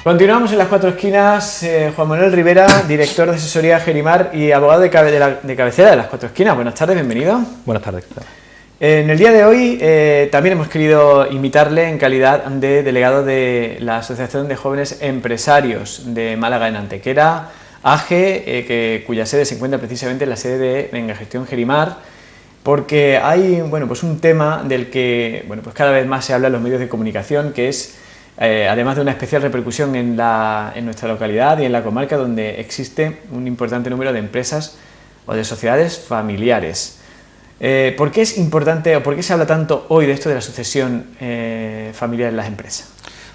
Continuamos en las cuatro esquinas. Juan Manuel Rivera, director de asesoría Gerimar y abogado de cabecera de las cuatro esquinas. Buenas tardes, bienvenido. Buenas tardes. En el día de hoy también hemos querido invitarle en calidad de delegado de la Asociación de Jóvenes Empresarios de Málaga en Antequera, AGE, cuya sede se encuentra precisamente en la sede de Vengagestión Gerimar, porque hay pues un tema del que pues cada vez más se habla en los medios de comunicación, que es además de una especial repercusión en nuestra localidad y en la comarca, donde existe un importante número de empresas o de sociedades familiares. ¿Por qué es importante o por qué se habla tanto hoy de esto de la sucesión familiar en las empresas?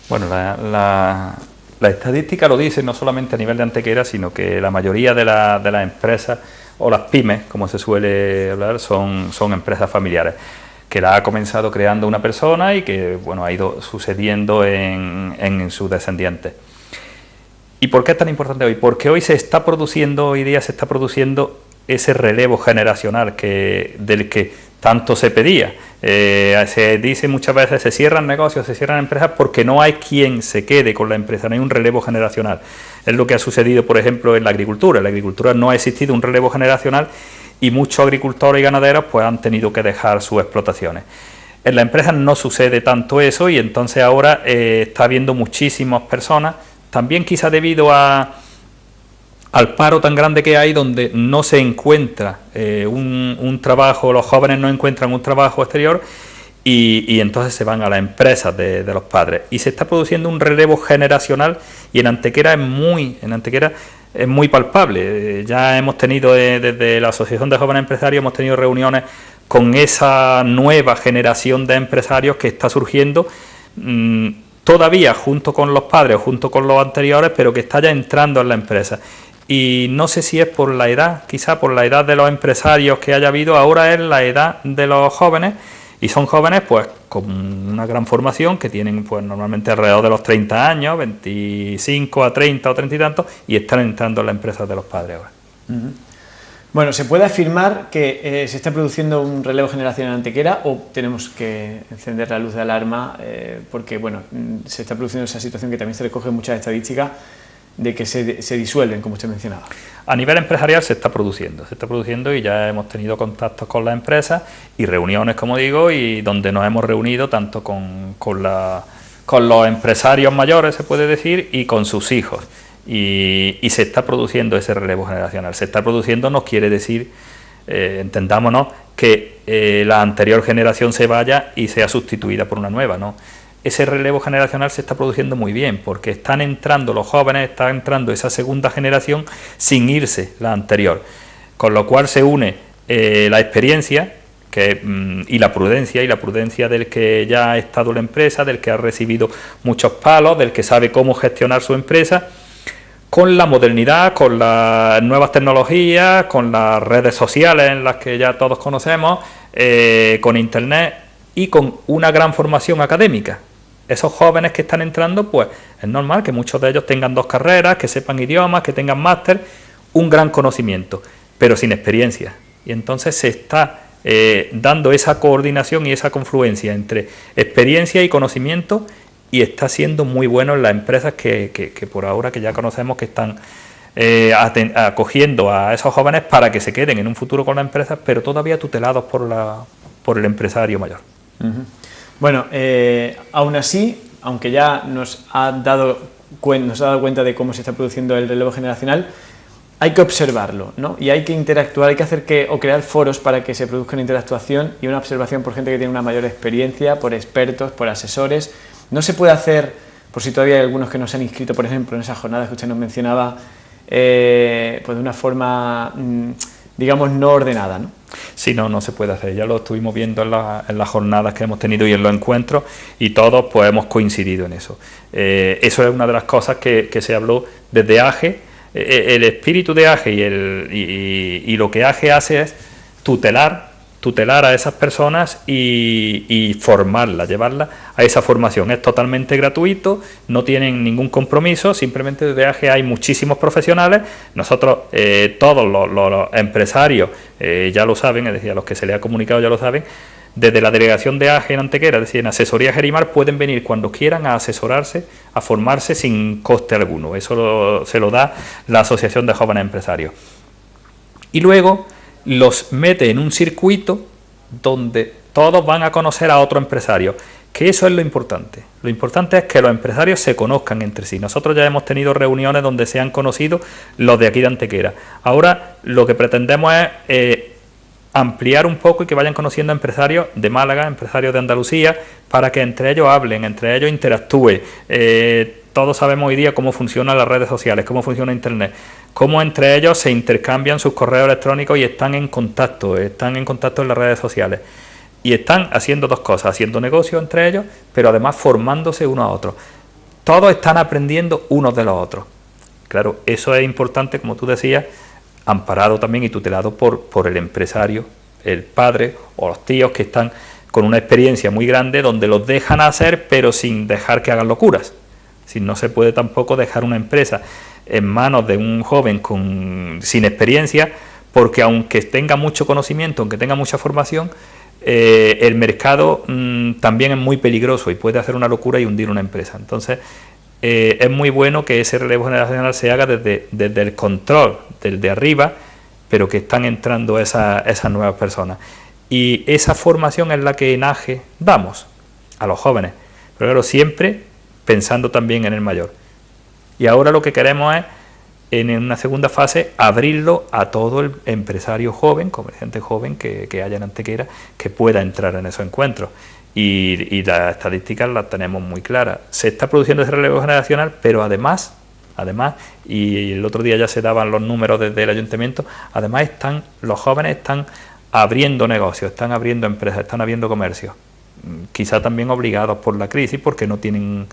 Bueno, la estadística lo dice, no solamente a nivel de Antequera, sino que la mayoría de las empresas o las pymes, como se suele hablar, son empresas familiares, que la ha comenzado creando una persona y que ha ido sucediendo en sus descendientes. ¿Y por qué es tan importante hoy? Porque hoy se está produciendo ese relevo generacional del que tanto se pedía. Se dice muchas veces, se cierran negocios, se cierran empresas porque no hay quien se quede con la empresa, no hay un relevo generacional. Es lo que ha sucedido, por ejemplo, en la agricultura. En la agricultura no ha existido un relevo generacional y muchos agricultores y ganaderos han tenido que dejar sus explotaciones. En las empresas no sucede tanto eso y entonces ahora está habiendo muchísimas personas, también quizá debido al paro tan grande que hay, donde no se encuentra un trabajo, los jóvenes no encuentran un trabajo exterior y entonces se van a las empresas de los padres. Y se está produciendo un relevo generacional y en Antequera es muy palpable. Ya hemos tenido desde la Asociación de Jóvenes Empresarios, hemos tenido reuniones con esa nueva generación de empresarios que está surgiendo, todavía junto con los padres o junto con los anteriores, pero que está ya entrando en la empresa. Y no sé si es por la edad, quizá por la edad de los empresarios que haya habido, ahora es la edad de los jóvenes, y son jóvenes con una gran formación, que tienen normalmente alrededor de los 30 años, 25 a 30 o 30 y tantos, y están entrando en las empresas de los padres ahora. Bueno, ¿se puede afirmar que se está produciendo un relevo generacional en Antequera o tenemos que encender la luz de alarma porque se está produciendo esa situación que también se recoge en muchas estadísticas de que se disuelven, como usted mencionaba? A nivel empresarial se está produciendo y ya hemos tenido contactos con las empresas y reuniones, como digo, y donde nos hemos reunido tanto con los empresarios mayores, se puede decir, y con sus hijos. Y se está produciendo ese relevo generacional. Se está produciendo no quiere decir, entendámonos, que la anterior generación se vaya y sea sustituida por una nueva, ¿no? Ese relevo generacional se está produciendo muy bien, porque están entrando los jóvenes, está entrando esa segunda generación sin irse la anterior, con lo cual se une la experiencia y la prudencia del que ya ha estado en la empresa, del que ha recibido muchos palos, del que sabe cómo gestionar su empresa, con la modernidad, con las nuevas tecnologías, con las redes sociales en las que ya todos conocemos, con internet y con una gran formación académica. Esos jóvenes que están entrando, es normal que muchos de ellos tengan 2 carreras, que sepan idiomas, que tengan máster, un gran conocimiento, pero sin experiencia. Y entonces se está dando esa coordinación y esa confluencia entre experiencia y conocimiento, y está siendo muy bueno en las empresas que por ahora que ya conocemos, que están acogiendo a esos jóvenes para que se queden en un futuro con las empresas, pero todavía tutelados por el empresario mayor. Bueno, aún así, aunque ya nos ha dado cuenta de cómo se está produciendo el relevo generacional, hay que observarlo, ¿no? Y hay que interactuar, hay que hacer o crear foros para que se produzca una interactuación y una observación por gente que tiene una mayor experiencia, por expertos, por asesores. No se puede hacer, por si todavía hay algunos que no se han inscrito, por ejemplo, en esas jornadas que usted nos mencionaba, de una forma, digamos, no ordenada, ¿no? Sí, no se puede hacer. Ya lo estuvimos viendo en las jornadas que hemos tenido y en los encuentros, y todos hemos coincidido en eso. Eso es una de las cosas que se habló desde AGE. El espíritu de AGE y lo que AGE hace es tutelar a esas personas y formarlas, llevarlas a esa formación. Es totalmente gratuito, no tienen ningún compromiso, simplemente desde AGE hay muchísimos profesionales. Nosotros, todos los empresarios ya lo saben, es decir, a los que se les ha comunicado ya lo saben, desde la delegación de AGE en Antequera, es decir, en Asesoría Gerimar, pueden venir cuando quieran a asesorarse, a formarse sin coste alguno. Eso se lo da la Asociación de Jóvenes Empresarios. Y luego los mete en un circuito donde todos van a conocer a otro empresario, que eso es lo importante. Lo importante es que los empresarios se conozcan entre sí. Nosotros ya hemos tenido reuniones donde se han conocido los de aquí de Antequera. Ahora lo que pretendemos es ampliar un poco y que vayan conociendo a empresarios de Málaga, empresarios de Andalucía, para que entre ellos hablen, entre ellos interactúen. Todos sabemos hoy día cómo funcionan las redes sociales, cómo funciona Internet, cómo entre ellos se intercambian sus correos electrónicos y están en contacto en las redes sociales. Y están haciendo dos cosas, haciendo negocios entre ellos, pero además formándose unos a otros. Todos están aprendiendo unos de los otros. Claro, eso es importante, como tú decías, amparado también y tutelado por el empresario, el padre o los tíos que están con una experiencia muy grande donde los dejan hacer pero sin dejar que hagan locuras. Si no se puede tampoco dejar una empresa en manos de un joven sin experiencia, porque aunque tenga mucho conocimiento, aunque tenga mucha formación, el mercado también es muy peligroso y puede hacer una locura y hundir una empresa. Entonces es muy bueno que ese relevo generacional se haga desde el control, desde arriba, pero que están entrando esas nuevas personas. Y esa formación es la que en AGE damos a los jóvenes, pero claro, siempre pensando también en el mayor. Y ahora lo que queremos es, en una segunda fase, abrirlo a todo el empresario joven, comerciante joven que haya en Antequera, que pueda entrar en esos encuentros. Y las estadísticas las tenemos muy claras. Se está produciendo ese relevo generacional, pero además, y el otro día ya se daban los números desde el ayuntamiento, además los jóvenes están abriendo negocios, están abriendo empresas, están abriendo comercios. Quizá también obligados por la crisis, porque no tienen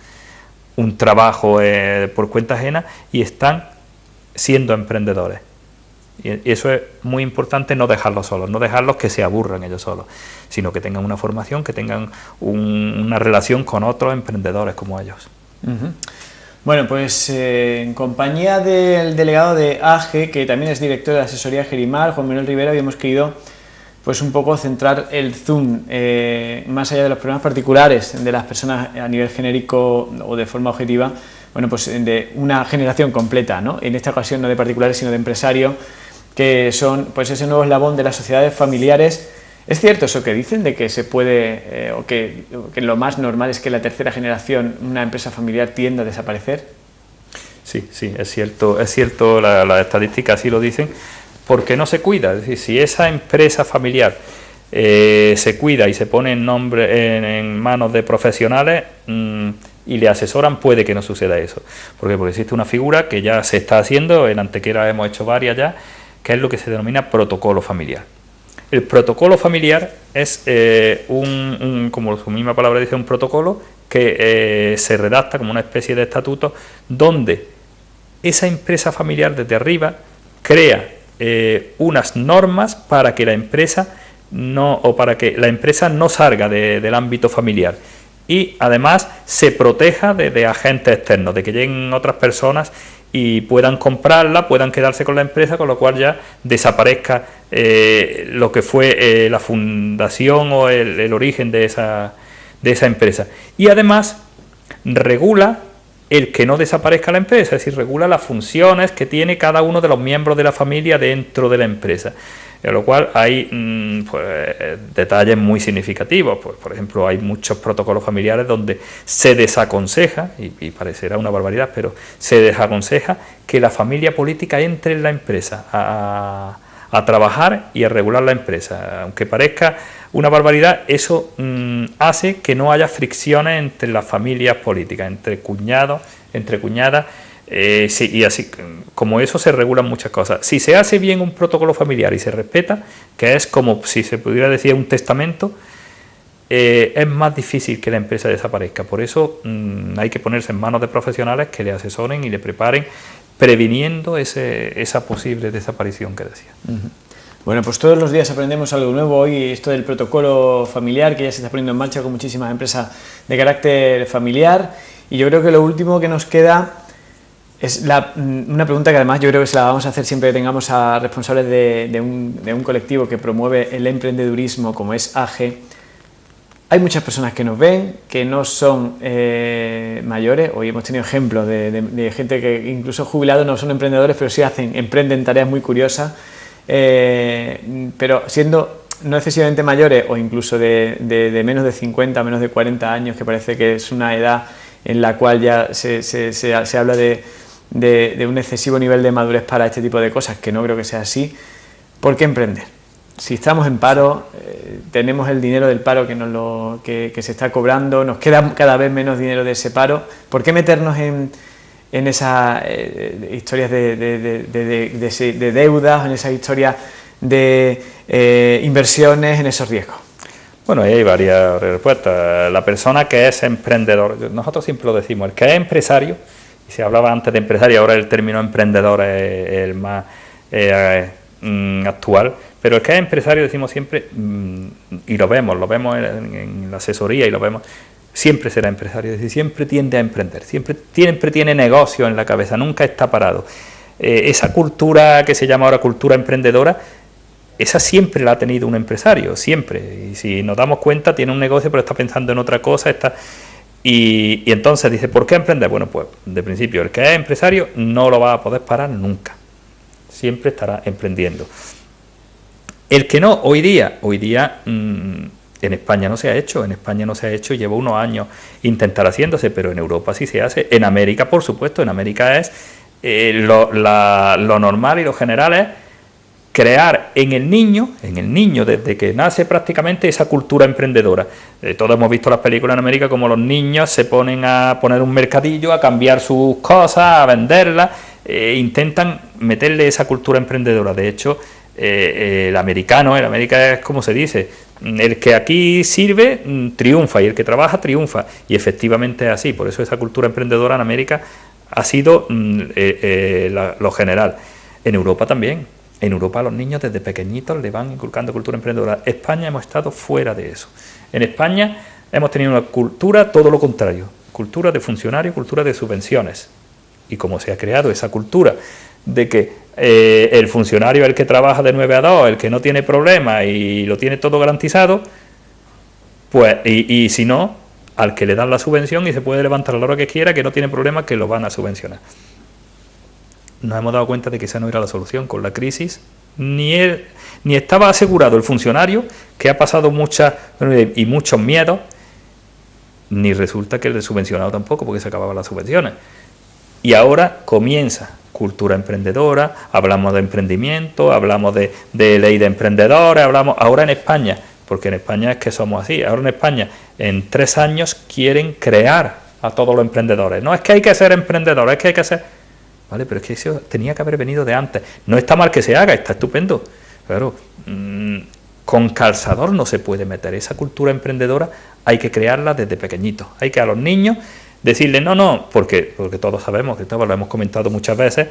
un trabajo por cuenta ajena y están siendo emprendedores. Y eso es muy importante, no dejarlos solos, no dejarlos que se aburran ellos solos, sino que tengan una formación, que tengan una relación con otros emprendedores como ellos. Bueno, pues en compañía del delegado de AGE, que también es director de la Asesoría Gerimar, Juan Manuel Rivera, habíamos querido pues un poco centrar el zoom más allá de los problemas particulares de las personas a nivel genérico o de forma objetiva, bueno, pues de una generación completa, ¿no? En esta ocasión no de particulares sino de empresarios, que son pues ese nuevo eslabón de las sociedades familiares. ¿Es cierto eso que dicen de que se puede o que lo más normal es que la tercera generación, una empresa familiar, tienda a desaparecer? Sí, es cierto, las estadísticas así lo dicen, porque no se cuida. Es decir, si esa empresa familiar se cuida y se pone en manos de profesionales y le asesoran, puede que no suceda eso. ¿Por qué? Porque existe una figura que ya se está haciendo, en Antequera hemos hecho varias ya, que es lo que se denomina protocolo familiar. El protocolo familiar es como su misma palabra dice, un protocolo que se redacta como una especie de estatuto donde esa empresa familiar desde arriba crea unas normas para que la empresa no salga del ámbito familiar y además se proteja de agentes externos, de que lleguen otras personas y puedan comprarla, puedan quedarse con la empresa, con lo cual ya desaparezca lo que fue la fundación o el origen de esa empresa. Y además regula el que no desaparezca la empresa, es decir, regula las funciones que tiene cada uno de los miembros de la familia dentro de la empresa. En lo cual hay detalles muy significativos. Pues, por ejemplo, hay muchos protocolos familiares donde se desaconseja, y parecerá una barbaridad, pero se desaconseja que la familia política entre en la empresa a trabajar y a regular la empresa. Aunque parezca una barbaridad, eso hace que no haya fricciones entre las familias políticas, entre cuñados, entre cuñadas. Sí, y así como eso se regulan muchas cosas. Si se hace bien un protocolo familiar y se respeta, que es como si se pudiera decir un testamento, es más difícil que la empresa desaparezca. Por eso hay que ponerse en manos de profesionales que le asesoren y le preparen, previniendo esa posible desaparición que decía. Bueno, pues todos los días aprendemos algo nuevo. Hoy esto del protocolo familiar, que ya se está poniendo en marcha con muchísimas empresas de carácter familiar. Y yo creo que lo último que nos queda es una pregunta que además yo creo que se la vamos a hacer siempre que tengamos a responsables de un colectivo que promueve el emprendedurismo como es AGE. Hay muchas personas que nos ven, que no son mayores. Hoy hemos tenido ejemplos de gente que incluso jubilados no son emprendedores, pero sí emprenden tareas muy curiosas, pero siendo no excesivamente mayores o incluso de menos de 50, menos de 40 años, que parece que es una edad en la cual ya se habla de un excesivo nivel de madurez para este tipo de cosas, que no creo que sea así. ¿Por qué emprender? Si estamos en paro, tenemos el dinero del paro que se está cobrando, nos queda cada vez menos dinero de ese paro. ¿Por qué meternos en esas historias de deudas, en esas historias de inversiones, en esos riesgos? Bueno, ahí hay varias respuestas. La persona que es emprendedor, nosotros siempre lo decimos, el que es empresario, y se hablaba antes de empresario, ahora el término emprendedor es el más actual, pero el que es empresario decimos siempre, y lo vemos en la asesoría y lo vemos, siempre será empresario, es decir, siempre tiende a emprender, siempre tiene negocio en la cabeza, nunca está parado. Esa cultura que se llama ahora cultura emprendedora, esa siempre la ha tenido un empresario, siempre, y si nos damos cuenta tiene un negocio pero está pensando en otra cosa, y entonces dice, ¿por qué emprender? Bueno, pues de principio, el que es empresario no lo va a poder parar nunca, siempre estará emprendiendo. El que no, hoy día en España no se ha hecho, lleva unos años intentar haciéndose, pero en Europa sí se hace, en América por supuesto, en América es lo normal y lo general es crear en el niño desde que nace prácticamente esa cultura emprendedora. Todos hemos visto las películas en América como los niños se ponen a poner un mercadillo, a cambiar sus cosas, a venderlas, intentan meterle esa cultura emprendedora. De hecho, el americano, en América es como se dice, el que aquí sirve triunfa y el que trabaja triunfa, y efectivamente es así. Por eso esa cultura emprendedora en América ha sido lo general. En Europa también. En Europa a los niños desde pequeñitos le van inculcando cultura emprendedora. España hemos estado fuera de eso. En España hemos tenido una cultura todo lo contrario, cultura de funcionario, cultura de subvenciones. Y como se ha creado esa cultura de que el funcionario es el que trabaja de 9 a 2, el que no tiene problemas y lo tiene todo garantizado, pues y si no, al que le dan la subvención y se puede levantar a la hora que quiera, que no tiene problemas, que lo van a subvencionar. Nos hemos dado cuenta de que esa no era la solución. Con la crisis ni estaba asegurado el funcionario, que ha pasado muchos miedos, ni resulta que el subvencionado tampoco, porque se acababan las subvenciones. Y ahora comienza cultura emprendedora, hablamos de emprendimiento, hablamos de ley de emprendedores, hablamos ahora en España, porque en España es que somos así, ahora en España en 3 años quieren crear a todos los emprendedores. No es que hay que ser emprendedor, es que hay que ser... Vale, pero es que eso tenía que haber venido de antes. No está mal que se haga, está estupendo. Claro, con calzador no se puede meter. Esa cultura emprendedora hay que crearla desde pequeñitos. Hay que a los niños decirles no, porque todos sabemos, que todos lo hemos comentado muchas veces,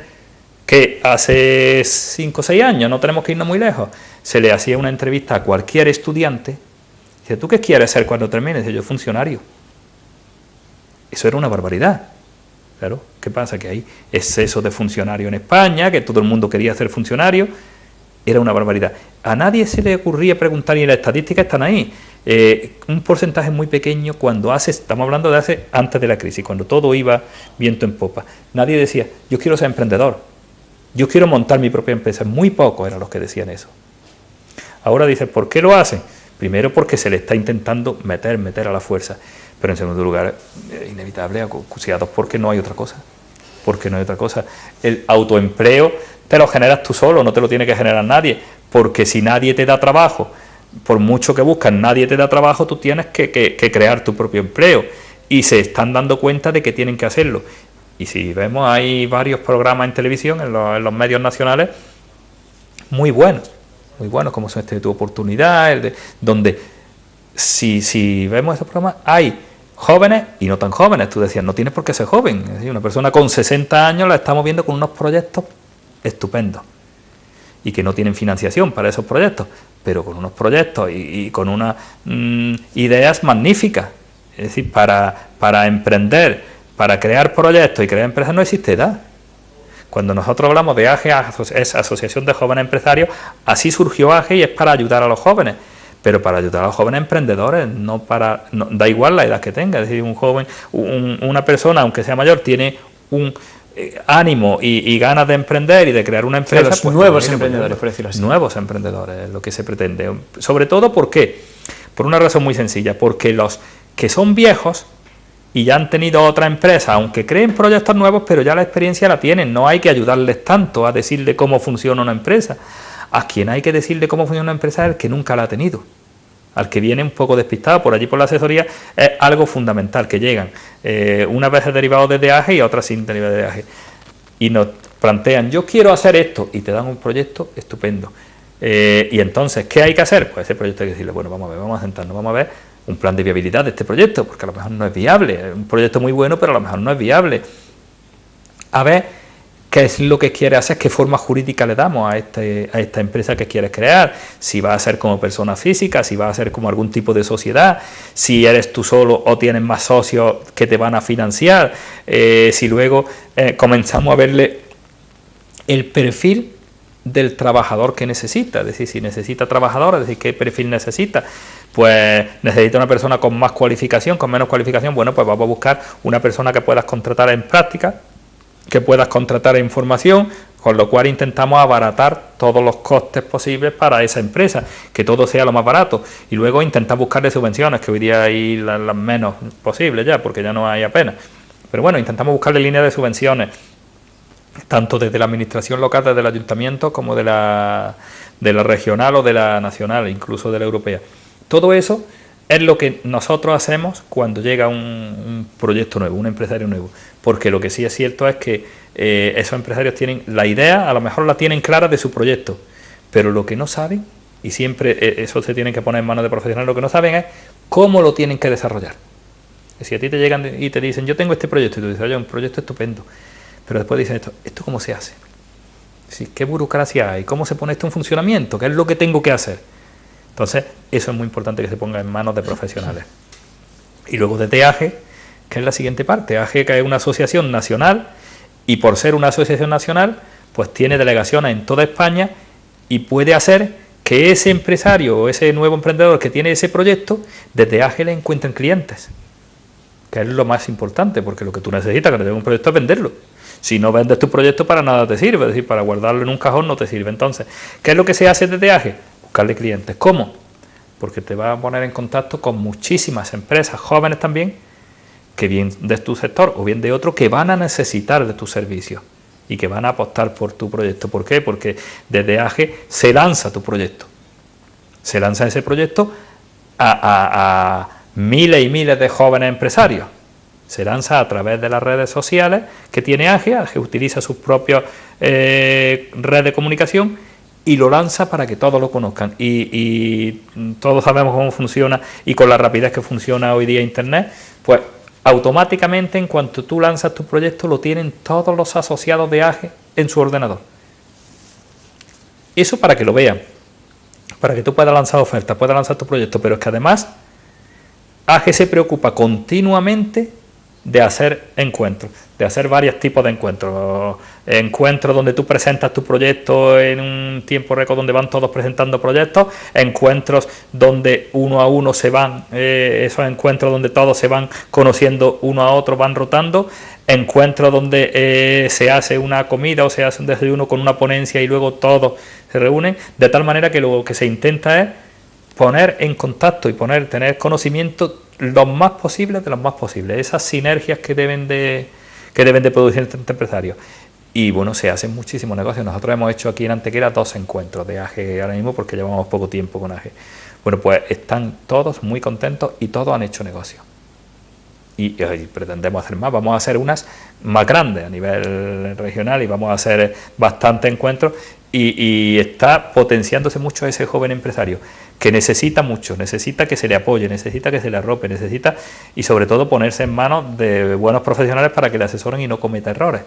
que hace 5 o 6 años, no tenemos que irnos muy lejos, se le hacía una entrevista a cualquier estudiante. Dice, ¿tú qué quieres ser cuando termines? Dice, yo funcionario. Eso era una barbaridad. Claro, ¿qué pasa? Que hay exceso de funcionarios en España, que todo el mundo quería ser funcionario, era una barbaridad. A nadie se le ocurría preguntar, y las estadísticas están ahí, un porcentaje muy pequeño estamos hablando de antes de la crisis, cuando todo iba viento en popa, nadie decía, yo quiero ser emprendedor, yo quiero montar mi propia empresa, muy pocos eran los que decían eso. Ahora dicen, ¿por qué lo hacen? Primero porque se le está intentando meter a la fuerza. Pero en segundo lugar, inevitable, acuciados porque no hay otra cosa. El autoempleo te lo generas tú solo, no te lo tiene que generar nadie. Porque si nadie te da trabajo, por mucho que buscas, nadie te da trabajo, tú tienes que crear tu propio empleo. Y se están dando cuenta de que tienen que hacerlo. Y si vemos, hay varios programas en televisión, en los medios nacionales, muy buenos, como son este de Tu Oportunidad, donde si vemos esos programas, hay jóvenes y no tan jóvenes. Tú decías, no tienes por qué ser joven. Es decir, una persona con 60 años la estamos viendo con unos proyectos estupendos y que no tienen financiación para esos proyectos, pero con unos proyectos y con unas ideas magníficas. Es decir, para emprender, para crear proyectos y crear empresas no existe edad. Cuando nosotros hablamos de AGE, es Asociación de Jóvenes Empresarios, así surgió AGE y es para ayudar a los jóvenes. pero para ayudar a los jóvenes emprendedores, da igual la edad que tenga. Es decir, un joven, una persona, aunque sea mayor, tiene un ánimo y ganas de emprender y de crear una empresa. Los pues, nuevos emprendedores, por decirlo así. Nuevos emprendedores, es lo que se pretende. Sobre todo, ¿por qué? Por una razón muy sencilla, porque los que son viejos y ya han tenido otra empresa, aunque creen proyectos nuevos, pero ya la experiencia la tienen, no hay que ayudarles tanto a decirle cómo funciona una empresa. A quien hay que decirle cómo funciona una empresa es el que nunca la ha tenido. Al que viene un poco despistado por allí por la asesoría, es algo fundamental, que llegan unas veces derivados de DEAGE y otras sin derivados de DEAGE. Y nos plantean, yo quiero hacer esto, y te dan un proyecto estupendo. Y entonces, ¿qué hay que hacer? Pues ese proyecto hay que decirle, bueno, vamos a ver, vamos a sentarnos, vamos a ver un plan de viabilidad de este proyecto, porque a lo mejor no es viable, es un proyecto muy bueno, pero a lo mejor no es viable. A ver qué es lo que quiere hacer, qué forma jurídica le damos a esta empresa que quieres crear, si va a ser como persona física, si va a ser como algún tipo de sociedad, si eres tú solo o tienes más socios que te van a financiar, si luego comenzamos a verle el perfil del trabajador que necesita, es decir, si necesita trabajadores, es decir, qué perfil necesita. Pues necesita una persona con más cualificación, con menos cualificación, bueno, pues vamos a buscar una persona que puedas contratar en práctica, que puedas contratar en formación, con lo cual intentamos abaratar todos los costes posibles para esa empresa, que todo sea lo más barato, y luego intentar buscarle subvenciones, que hoy día hay las menos posibles ya, porque ya no hay apenas, pero bueno, intentamos buscarle líneas de subvenciones, tanto desde la administración local, desde el ayuntamiento, como de la regional o de la nacional, incluso de la europea. Todo eso es lo que nosotros hacemos cuando llega un proyecto nuevo, un empresario nuevo, porque lo que sí es cierto es que esos empresarios tienen la idea, a lo mejor la tienen clara de su proyecto, pero lo que no saben, y siempre eso se tiene que poner en manos de profesionales, lo que no saben es cómo lo tienen que desarrollar. Si a ti te llegan y te dicen, yo tengo este proyecto, y tú dices, oye, un proyecto estupendo, pero después dicen ¿esto cómo se hace? ¿Qué burocracia hay? ¿Cómo se pone esto en funcionamiento? ¿Qué es lo que tengo que hacer? Entonces, eso es muy importante que se ponga en manos de profesionales. Y luego de DEAGE, que es la siguiente parte. DEAGE, que es una asociación nacional, y por ser una asociación nacional, pues tiene delegaciones en toda España y puede hacer que ese empresario o ese nuevo emprendedor que tiene ese proyecto, desde DEAGE le encuentren clientes, que es lo más importante, porque lo que tú necesitas cuando tengas un proyecto es venderlo. Si no vendes tu proyecto, para nada te sirve, es decir, para guardarlo en un cajón no te sirve. Entonces, ¿qué es lo que se hace desde DEAGE? Buscarle clientes. ¿Cómo? Porque te va a poner en contacto con muchísimas empresas jóvenes también, que bien de tu sector o bien de otro, que van a necesitar de tus servicios y que van a apostar por tu proyecto. ¿Por qué? Porque desde AGE se lanza tu proyecto. Se lanza ese proyecto a miles y miles de jóvenes empresarios. Se lanza a través de las redes sociales que tiene AGE. AGE utiliza sus propias redes de comunicación y lo lanza para que todos lo conozcan. Y todos sabemos cómo funciona y con la rapidez que funciona hoy día Internet, pues automáticamente en cuanto tú lanzas tu proyecto lo tienen todos los asociados de AGE en su ordenador. Eso para que lo vean, para que tú puedas lanzar ofertas, puedas lanzar tu proyecto, pero es que además AGE se preocupa continuamente de hacer encuentros, de hacer varios tipos de encuentros. Encuentros donde tú presentas tu proyecto en un tiempo récord, donde van todos presentando proyectos, encuentros donde uno a uno se van, esos encuentros donde todos se van conociendo uno a otro, van rotando, encuentros donde se hace una comida o se hace un desayuno con una ponencia y luego todos se reúnen, de tal manera que lo que se intenta es poner en contacto y tener conocimiento lo más posible de los más posibles, esas sinergias que deben de producir entre empresarios. Y bueno, se hacen muchísimos negocios. Nosotros hemos hecho aquí en Antequera 2 encuentros de AGE ahora mismo porque llevamos poco tiempo con AGE. Bueno, pues están todos muy contentos y todos han hecho negocio. Y pretendemos hacer más, vamos a hacer unas más grandes a nivel regional y vamos a hacer bastantes encuentros y está potenciándose mucho ese joven empresario que necesita mucho, necesita que se le apoye, necesita que se le arrope, necesita y sobre todo ponerse en manos de buenos profesionales para que le asesoren y no cometa errores.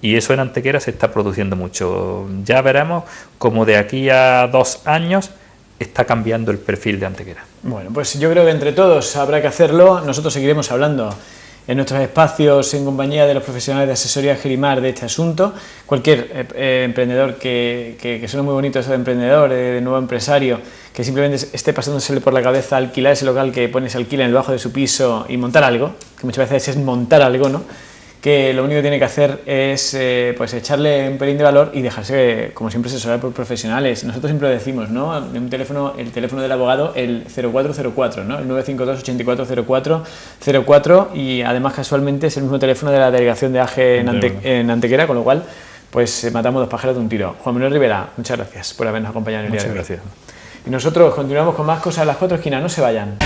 Y eso en Antequera se está produciendo mucho. Ya veremos cómo de aquí a 2 años está cambiando el perfil de Antequera. Bueno, pues yo creo que entre todos habrá que hacerlo. Nosotros seguiremos hablando en nuestros espacios en compañía de los profesionales de asesoría Gerimar de este asunto. Cualquier emprendedor que suena muy bonito eso de emprendedor, de nuevo empresario, que simplemente esté pasándosele por la cabeza alquilar ese local que pone se alquila en el bajo de su piso y montar algo, que muchas veces es montar algo, ¿no? Que lo único que tiene que hacer es pues echarle un pelín de valor y dejarse, como siempre, asesorar por profesionales. Nosotros siempre lo decimos, ¿no? Un teléfono, el teléfono del abogado, el 0404, ¿no? El 952-840404, y además casualmente es el mismo teléfono de la delegación de AGE en Antequera, con lo cual pues matamos dos pájaros de un tiro. Juan Manuel Rivera, muchas gracias por habernos acompañado en el día de hoy. Muchas gracias. Y nosotros continuamos con más cosas a las cuatro esquinas, no se vayan.